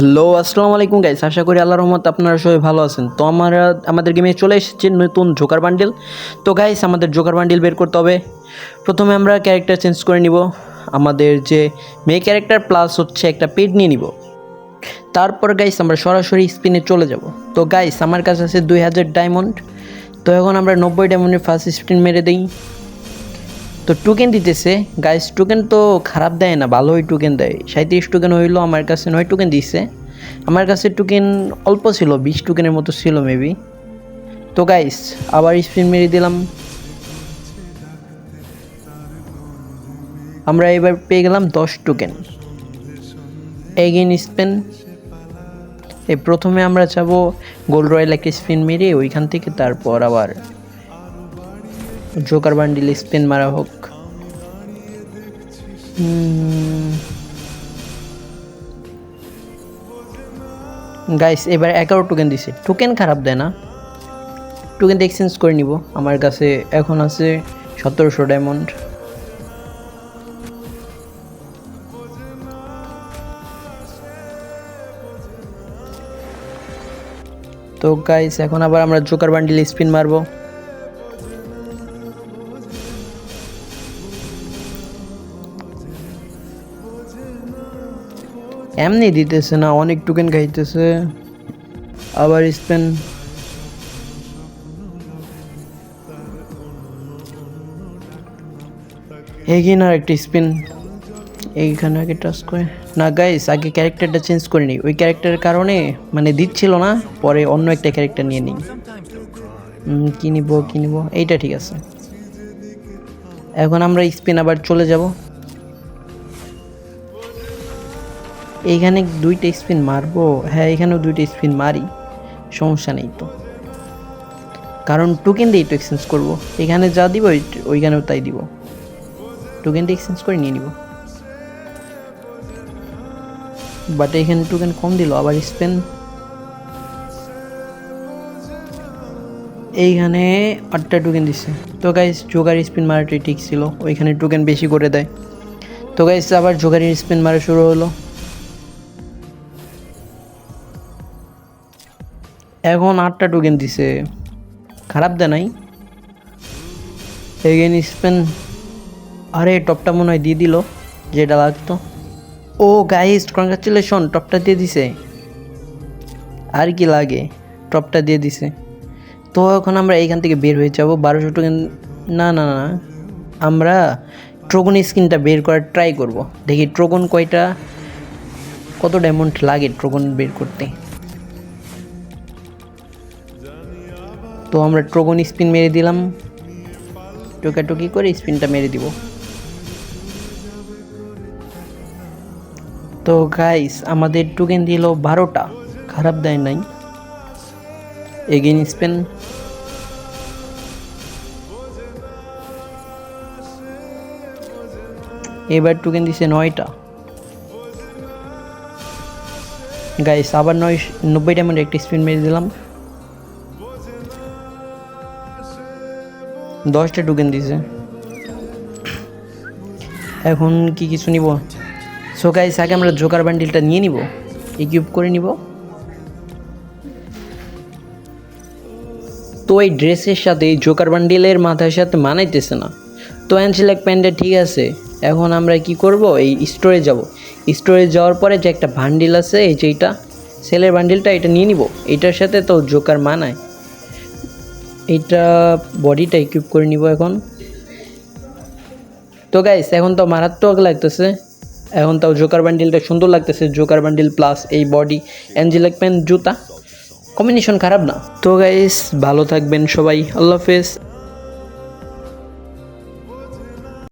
Hello আসসালামু আলাইকুম guys, আশা করি আল্লাহর রহমতে আপনারা সবাই ভালো আছেন। তো আমাদের গেমে চলে এসেছে নতুন জোকার বান্ডিল। তো গাইস আমাদের জোকার বান্ডিল বের করতে হবে। প্রথমে আমরা ক্যারেক্টার চেঞ্জ করে নিব, আমাদের যে মেয়ে ক্যারেক্টার প্লাস হচ্ছে একটা পেড নিয়ে নিব। তারপর গাইস আমরা সরাসরি স্পিনে চলে যাব। তো গাইস আমার কাছে আছে 2000 ডায়মন্ড। তো এখন আমরা 90 ডায়মন্ডের ফার্স্ট স্পিন মেরে দিই। তো টোকেন দিতেছে গাইস, টোকেন তো খারাপ দেয় না, ভালোই টোকেন দেয়। 37 টোকেন হইলো, আমার কাছে 9 টোকেন দিছে। আমার কাছে টোকেন অল্প ছিল, 20 টোকেনের মতো ছিল মেবি। তো গাইস আবার স্পিন মেরে দিলাম, আমরা এবার পেয়ে গেলাম 10 টোকেন। Again spin. এই প্রথমে আমরা যাবো গোল্ড রয়্যাল একটা স্পিন মেরে ওইখান থেকে, তারপর আবার জোকার বান্ডিল স্পিন মারা হোক। গাইস এবার 11 টোকেন দিছে, টোকেন খারাপ দেয় না, টোকেন এক্সচেঞ্জ করে নিব। আমার কাছে এখন আছে 1700 ডায়মন্ড। তো গাইস এখন আবার আমরা জোকার বান্ডিল স্পিন মারবো। এমনি দিতেছে না, অনেক টোকেন খাইতেছে। আবার স্পিন। এগিন আর একটা স্পিন। এইখানে আগে টাচ করে না গাইস, আগে ক্যারেক্টারটা চেঞ্জ করে নিই। ওই ক্যারেক্টারের কারণে মানে দিচ্ছিল না, পরে অন্য একটা ক্যারেক্টার নিয়ে নিই। কি নিব এইটা ঠিক আছে। এখন আমরা স্পিন আবার চলে যাব। এইখানে 2টা স্পিন মারবো, হ্যাঁ এখানেও 2টা স্পিন মারি, সমস্যা নেই তো, কারণ টোকেন দিয়ে তো এক্সচেঞ্জ করবো। এখানে যা দিব ওইখানেও তাই দিব, টোকেন দিয়ে এক্সচেঞ্জ করে নিয়ে নিব। বাট এখানে টোকেন কম দিল। আবার স্পিন। এইখানে 8টা টোকেন দিচ্ছে। তো গাইস জোকার স্পিন মারাটাই ঠিক ছিল, ওইখানে টোকেন বেশি করে দেয়। তো গাইস আবার জোকারের স্পিন মারা শুরু হলো। এখন 8টা টোকেন দিছে, খারাপ দেয় নাই। Again spin. আরে টপটা মনে হয় দিয়ে দিল যেটা লাগতো। ও গাইস কংগ্রাচুলেশন, টপটা দিয়ে দিছে। আর কি লাগে, টপটা দিয়ে দিছে। তো এখন আমরা এইখান থেকে বের হয়ে যাব। 1200 টোকেন না না না, আমরা ট্রোগন স্কিনটা বের করার ট্রাই করব। দেখি ট্রোগন কয়টা, কত ডায়মন্ড লাগে ট্রোগন বের করতে। তো আমরা ট্রোগন স্পিন মেরে দিলাম, টোকাটুকি করে স্পিনটা মেরে দিব। তো গাইস আমাদের টোকেন দিল 12টা, খারাপ দেয় নাই। Again spin. এবার টোকেন দিছে 9টা। গাইস আবার 90 ডায়মন্ড একটা স্পিন মেরে দিলাম, 10টা টোকেন দিছে। এখন কি কিছু নিব? সো গাইস আগে আমরা জোকার বান্ডিলটা নিয়ে নিব, ইকুইপ করে নিব। তো এই ড্রেসের সাথে এই জোকার বান্ডিলের মাথার সাথে মানাইতেছে না। তো অ্যাঞ্জেলিক প্যান্ডা ঠিক আছে। এখন আমরা কি করব, এই স্টোরে যাব। স্টোরে যাওয়ার পরে যে একটা বান্ডিল আছে, এই যে এইটা সেলের বান্ডিলটা, এটা নিয়ে নিব। এটার সাথে তো জোকার মানায়, এইটা বডিটা ইকুইপ করে নিব এখন। তো গাইস এখন তো মারাত্মক লাগতেছে, এখন তাও জোকার বান্ডিলটা সুন্দর লাগতেছে। জোকার বান্ডিল প্লাস এই বডি, অ্যাঞ্জেলিক প্যান্ট, জুতা, কম্বিনেশন খারাপ না। তো গাইস ভালো থাকবেন সবাই, আল্লাহ হাফেজ।